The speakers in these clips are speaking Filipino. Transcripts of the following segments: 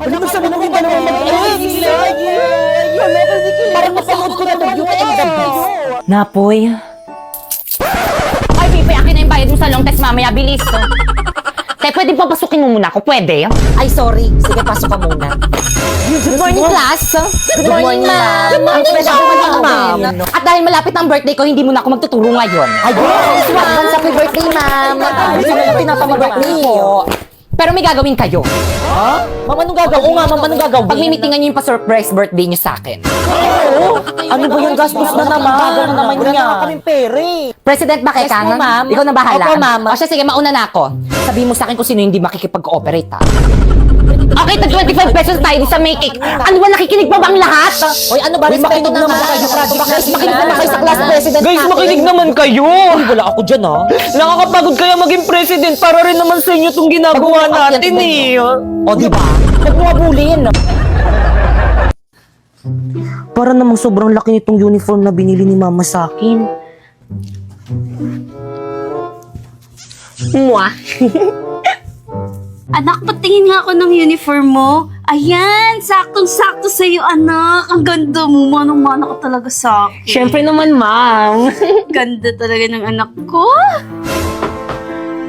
Ano ba sabi nung iba naman mag-alis? Parang napanood ko na yun. Napoy? Ay, Pipi, akin na yung bayad mo sa long test mamaya. Bilis, to. Tay, pwede papasukin mo muna ako? Pwede? Ay, sorry. Sige, pasok ka muna. Good morning, class. Good morning, ma'am. Ang pleasure ko maging ma'am. At dahil malapit ang birthday ko, hindi mo na ako magtuturo ngayon. Ayun, advance happy birthday, ma'am. Gusto mo na pinapamag-birthday ko. Pero may gagawin kayo. Ha? Ma'am, anong gagawin? Oo nga, ma'am, anong gagawin? Pagmimitingan niyo yung pa-surprise birthday niyo sa akin. Ano ba yung gastos na naman? Gagawin naman niya. Wala naman kaming pere. President ba kay Yes po, Kanan? ma'am. Ikaw na bahala. Opo, ma'am. O siya, sige, mauna na ako. Sabihin mo sa akin kung sino hindi makikipag-cooperate, ha? Okay, tag 25 pesos tayo sa may cake. Ano ba, nakikinig pa ba ang lahat? Hoy, ano ba? Respeto naman kayo. Guys, makinig naman kayo sa class president Guys, natin. makinig naman kayo! Uy, wala ako dyan, ha? Nakakapagod kaya maging president para rin naman sa inyo itong ginagawa natin eh. O, di ba? Huwag mo abulin. Para namang sobrang laki nitong uniform na binili ni mama sa akin. Mwah! Anak, patingin nga ako ng uniform mo. Ayan, saktong-sakto sa'yo, anak. Ang ganda mo, manang-mana ka talaga sa akin. Siyempre naman, ma'am. Ganda talaga ng anak ko.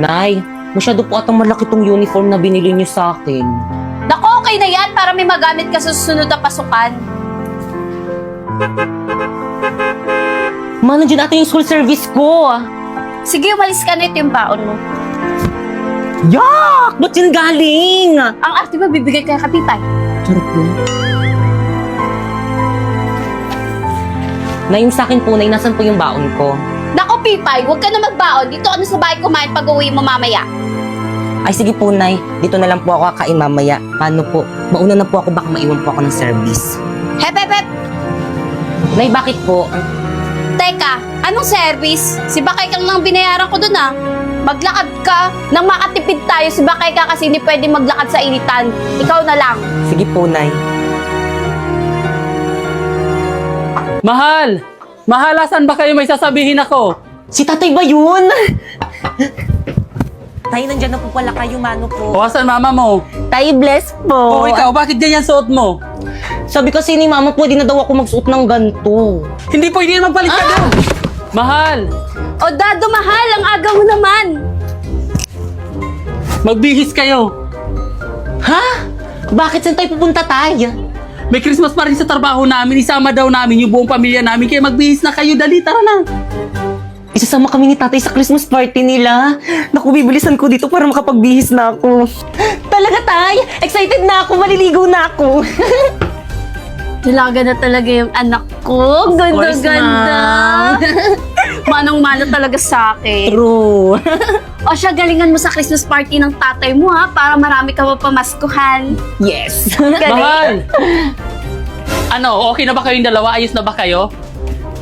Nay, masyado po atang malaki tong uniform na binili niyo sa akin. Naku, okay na yan para may magamit ka sa susunod na pasukan. Ma, nandiyan natin yung school service ko. Sige, umalis ka na, ito yung baon mo. Yak! Ba't yun galing? Ang arte ba, bibigay kay Kapitay? Charot po. Nay, yung sa akin po, Nay, nasan po yung baon ko? Naku, Pipay, huwag ka na magbaon. Dito ka na sa bahay kumain pag uwi mo mamaya. Ay, sige po, Nay. Dito na lang po ako kakain mamaya. Paano po? Mauna na po ako, baka maiwan po ako ng service. Hep, hep, hep! Nay, bakit po? Teka, anong service? Si Bakay kang lang binayaran ko dun, ah. Maglakad ka. Nang makatipid tayo, si Bakay ka kasi hindi pwede maglakad sa initan. Ikaw na lang. Sige po, Nay. Mahal! Mahal, asan ba kayo? May sasabihin ako. Si tatay ba yun? Tay, nandyan na po pala kayo, mano po. O, asan mama mo? Tay, bless po. O, ikaw, bakit ganyan suot mo? Sabi kasi ni mama, pwede na daw ako magsuot ng ganito. Hindi pwede na magpalit ka doon. Mahal! O Dado, mahal, ang aga mo naman. Magbihis kayo. Ha? Bakit saan tayo pupunta, Tay? May Christmas pa rin sa trabaho namin. Isama daw namin yung buong pamilya namin. Kaya magbihis na kayo. Dali, tara na. Isasama kami ni tatay sa Christmas party nila. Naku, bibilisan ko dito para makapagbihis na ako. Talaga, Tay? Excited na ako. Maliligo na ako. Dalaga na talaga yung anak ko. Ganda-ganda. Manong-mano talaga sa akin. True. O siya, galingan mo sa Christmas party ng tatay mo, ha? Para marami ka mapamaskuhan. Yes. Mahal! Ano, okay na ba kayong dalawa? Ayos na ba kayo?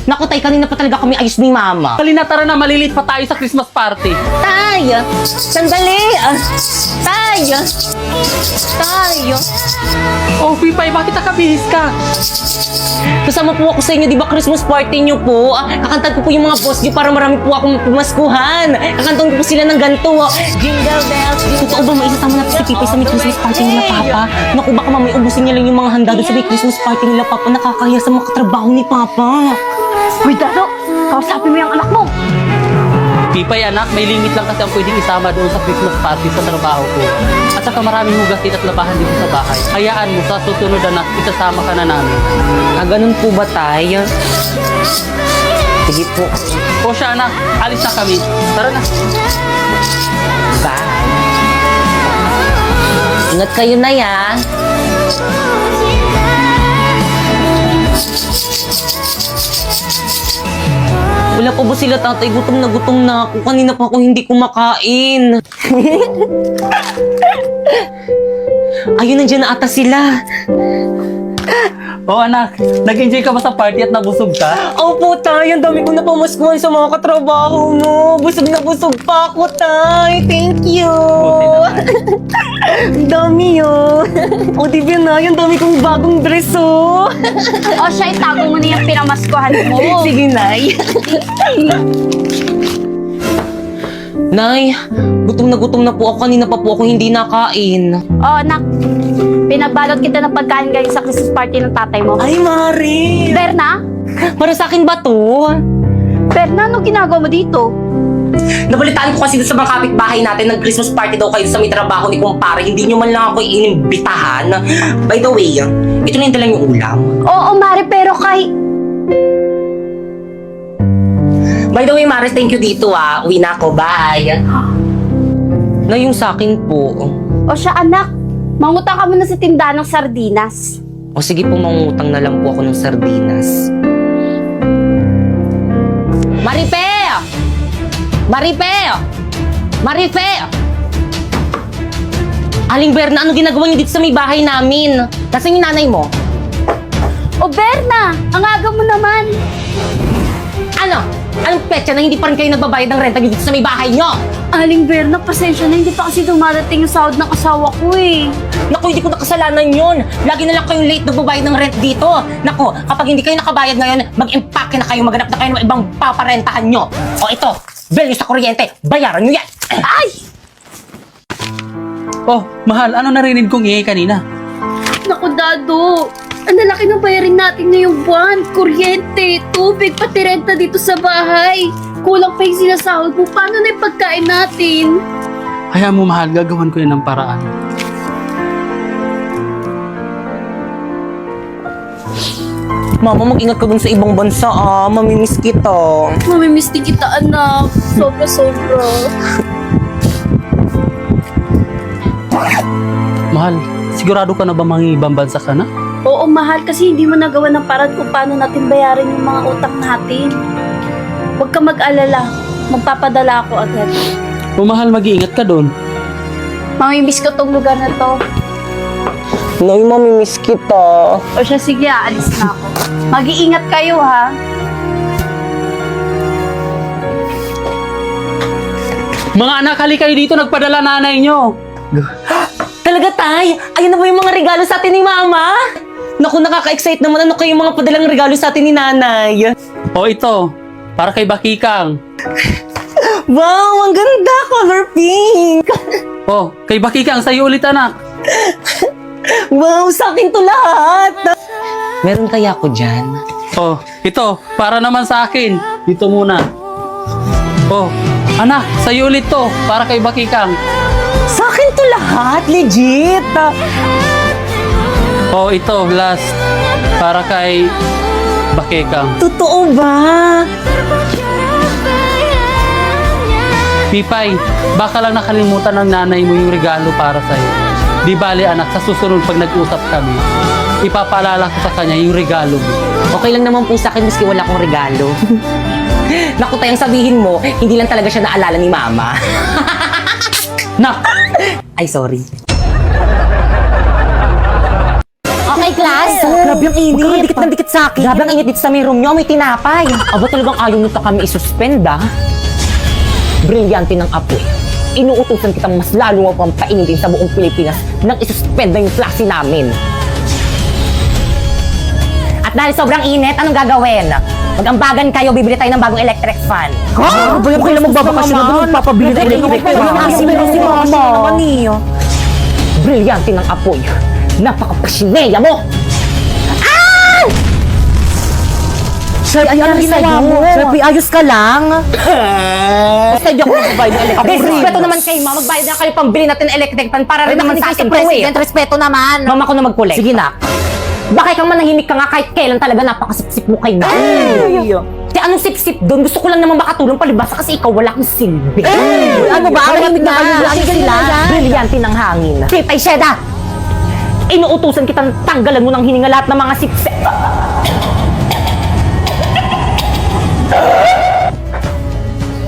Naku, Tay, kanina pa talaga kami ayos ni mama. Dali na, tara na. Malilit pa tayo sa Christmas party. Tay! Sandali! Tay! Tay! Oh, Pipay, bakit nakabihis ka? Kasama po ako sa inyo, di ba Christmas party niyo po? Kakantan ko po yung mga boss niyo para marami po akong pumaskuhan. Kakantan ko po sila ng ganito. Jingle bells. Totoo ba maisasama natin si Pipay sa may Christmas party nila, Papa? Naku, baka mamay ubusin niya lang yung mga handa doon sa may Christmas party nila, Papa. Nakakaya sa mga katrabaho ni Papa. Uy, Dado, kausapin mo yung anak mo. Pipay, anak, may limit lang kasi ang pwedeng isama doon sa Christmas party sa trabaho ko. At saka maraming hugasin at labahan dito sa bahay. Hayaan mo, sa susunod, anak, isasama ka na namin. Ganun po ba, Tay? Sige po. O siya, anak, alis na kami. Tara na. Bye. Ingat kayo na, ya. Wala pa ba sila, tatay? Gutom na ako. Kanina pa ako hindi kumakain. Ayun, nandiyan na ata sila. O anak, nag-enjoy ka ba sa party at nabusog ka? Opo, Tay. Ang dami ko na pamaskuhan sa mga katrabaho mo. Busog na busog pa ako, Tay. Thank you. Ang dami, oh. O, di ba, Nay? Ang dami kong bagong dress, oh. O siya, itago mo na yung pinamaskuhan mo. Sige, Nay. Nay, gutom na po ako. Kanina pa po ako hindi nakain. O, anak, Pinabalot kita ng pagkain galing sa Christmas party ng tatay mo. Ay, Mari! Berna? Para sa akin ba to? Berna, anong ginagawa mo dito? Nabalitaan ko kasi doon sa mga kapitbahay natin, nag-Christmas party daw kayo sa may trabaho ni kumpare. Hindi nyo man lang ako inimbitahan. By the way, ito na yung dalang yung ulam. Oo, Mare, pero By the way, Maris, thank you dito Uwi na ako. Bye. Na yung sa akin po. O siya, anak. Mangutang ka muna sa tindahan ng sardinas. O sige po, mangutang na lang po ako ng sardinas. Marife! Marife! Marife! Aling Berna, ano ginagawa niyo dito sa may bahay namin? Nasaan yung nanay mo? O Berna, ang aga mo naman. Ano? Anong petsa na hindi pa rin kayo nagbabayad ng renta dito sa may bahay nyo? Aling Berna, pasensya na. Hindi pa kasi dumarating yung sahod ng asawa ko eh. Naku, hindi ko nakasalanan yun. Lagi na lang kayong late nagbabayad ng rent dito. Naku, kapag hindi kayo nakabayad ngayon, mag-impake na kayo, maghanap na kayo ng ibang paparentahan nyo. O ito, bill nyo sa kuryente, bayaran nyo yan. Ay! Oh, mahal, ano narinig kong ingay kanina? Naku, Dado. Ang lalaki ng bayarin natin ngayong buwan. Kuryente, tubig, pati renta dito sa bahay. Kulang pa yung sinasahod mo. Paano na yung pagkain natin? Hayaan mo, mahal, gagawan ko yan ng paraan. Mama, mag-ingat ka dun sa ibang bansa Mamimiss kita. Mamimiss din kita, anak. Sobra-sobra. Mahal, sigurado ka na ba mangibang bansa ka na? Oo, mahal, kasi hindi mo nagawa ng paraan kung paano natin bayarin yung mga utang natin. Huwag ka mag-alala. Magpapadala ako agad. O mahal, mag-iingat ka doon. Mamimiss ko tong lugar na to. Nay, mamimiss kita. O siya, sige, aalis na ako. Mag-iingat kayo, ha? Mga anak, hali kayo dito, nagpadala nanay nyo. Talaga, Tay? Ayun na ba yung mga regalo sa atin ni Mama? Naku, nakaka-excite naman. Ano kayo mga padalang regalo sa atin ni Nanay? O ito, para kay Bakikang. Wow, ang ganda! Color pink! O, kay Bakikang, sa'yo ulit anak. Wow, sa akin to lahat! Meron kaya ako dyan? O, ito, para naman sa akin. Dito muna. O, anak, sa'yo ulit to, para kay Bakikang. Sa akin to lahat? Legit! O, ito, last, para kay Bakikang. Totoo ba? Pipay, baka lang nakalimutan ng nanay mo yung regalo para sa'yo. Di bale anak, sa susunod pag nag-usap kami, ipapaalala ko sa kanya yung regalo mo. Okay lang naman po sa akin maski wala akong regalo. Naku, Tay, ang sabihin mo, hindi lang talaga siya naalala ni Mama. Nak! Ay, sorry. Okay, class. Grabe ang init. Huwag kang dikit ng dikit sa akin. Grabe ang init dito sa may room nyo. May tinapay. Aba talagang ayaw nito kami isuspend, Brilyante ng apoy. Inuutusan kitang mas lalo mo pang painitin sa buong Pilipinas nang isuspend na yung klase namin. At dahil sobrang init, anong gagawin? Mag-ambagan kayo, bibili tayo ng bagong electric fan. Okay lang magbabakasyon na doon. Magpapabili ng electric fan. Si Mama. Brilyante ng apoy. Napaka-pasineya mo! Sir, ayan ang ginawa mo. Sir, ayos ka lang. Basta di ako magbayad ng electric fan. Respeto naman kayo, Ma. Magbayad na kayo pambili natin ng electric fan para rin naman sa akin to eh. respeto naman. Mama ko na mag-collect. Sige na. Bakit kang manahimik ka nga kahit kailan talaga napakasipsip mo kay na? Kaya anong sip-sip doon? Gusto ko lang naman makatulong palibasa kasi ikaw wala kang silbi. Ano ba? Malamig na kayo lagi sila. Brilyante ng hangin. Pipay Sheda! Inuutusan kitang tanggalan mo ng hininga lahat ng mga sip-sip.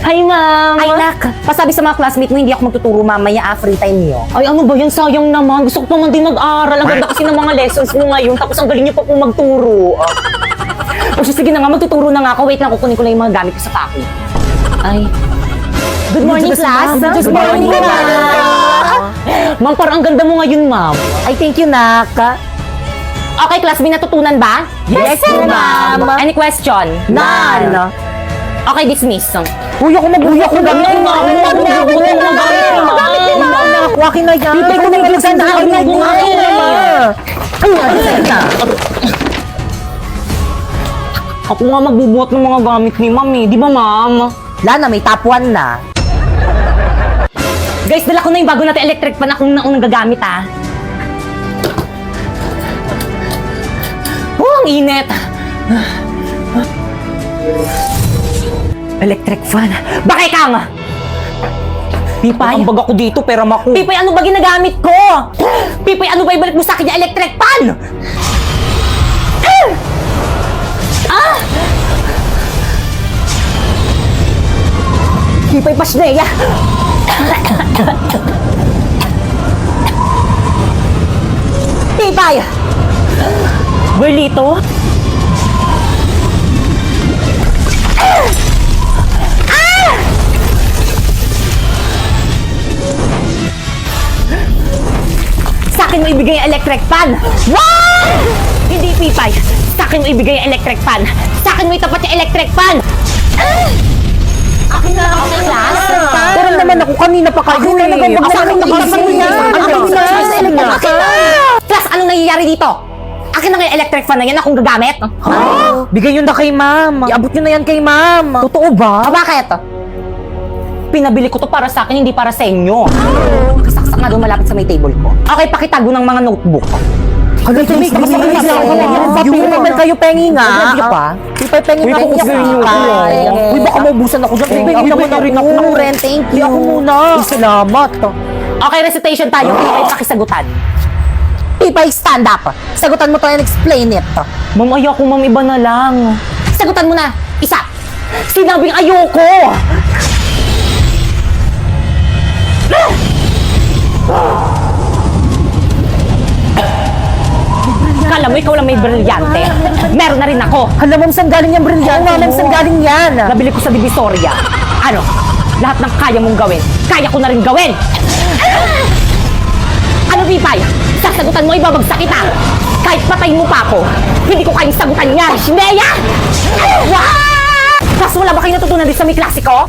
Hi, Ma'am! Ay, nak. Pasabi sa mga classmate mo, hindi ako magtuturo mamaya free time nyo. Ay, ano ba yan? Sayang naman. Gusto ko pa man din mag-aral. Ang ganda kasi ng mga lessons mo ngayon. Tapos ang galing niyo pa po magturo. O sige na nga, magtuturo na nga ako. Wait lang, kukunin ko lang yung mga gamit ko sa paki. Ay. Good morning, class. Good morning, Ma'am. Ma'am, parang ang ganda mo ngayon, Ma'am. Ay, thank you, nak. Okay, class, may natutunan ba? Yes, ma'am. Any question? None. Okay, dismiss. Uy, ako mabuhay ako gamit. Ma'am, Akin na yan. Pipay ko na lang sa Akin na yan. Ako nga magbubuhat ng mga gamit ni ma'am eh. Di ba ma'am? Lana, may top 1 na. Guys, dala ko na yung bago natin electric pan akong naunang gagamit ah. Oh, ang init. Electric fan. Bakit kang? Pipay. Ang baga ko dito, pero mako. Pipay, ano ba ginagamit ko? Pipay, ano ba ibalik mo sa akin yung electric pan? Ah! Pipay, pasneya. Pipay! Berlito? Sa akin mo ibigay ang electric fan! Wow! Hindi, Pipay. Sa akin mo ibigay ang electric fan. Sa akin mo itapat yung electric fan. Akin na ako ng class. Pero naman ako, kanina pa kayo Akin na eh. nagbabago Sa sa akin akin na Akin na! Class, anong nangyayari dito? Akin na nga yung electric fan na yan akong gagamit. Bigay yun na kay ma'am. Iabot nyo na yan kay ma'am. Totoo ba? Bakit? Pinabili ko to para sa akin, hindi para sa inyo. Nakasaksak nga doon malapit sa may table ko. Okay, pakitago ng mga notebook. Agad may Pipay kayo pengi nga. Pipay pengi nga ako sa inyo. Uy, baka maubusan ako dyan. Pipay naman na rin ako. Ren, thank you. Ako muna. Salamat. Okay, recitation tayo. Pipay, pakisagutan. Pipay, stand up. Sagutan mo to and explain it. Ma'am, ayoko, ma'am, iba na lang. Sagutan mo na. Isa. Sinabing ayoko. Kala mo ikaw lang may brilyante. Meron na rin ako. Hala, ma'am, saan galing yung brilyante mo? Ma'am, saan galing yan? Nabili ko sa Divisoria. Ano? Lahat ng kaya mong gawin, kaya ko na rin gawin. Ano, Pipay? Sasagutan mo, ibabagsak kita. Kahit patayin mo pa ako, hindi ko kayang sagutan yan. Shineya! Wow! Tapos wala ba kayo natutunan din sa may klase ko?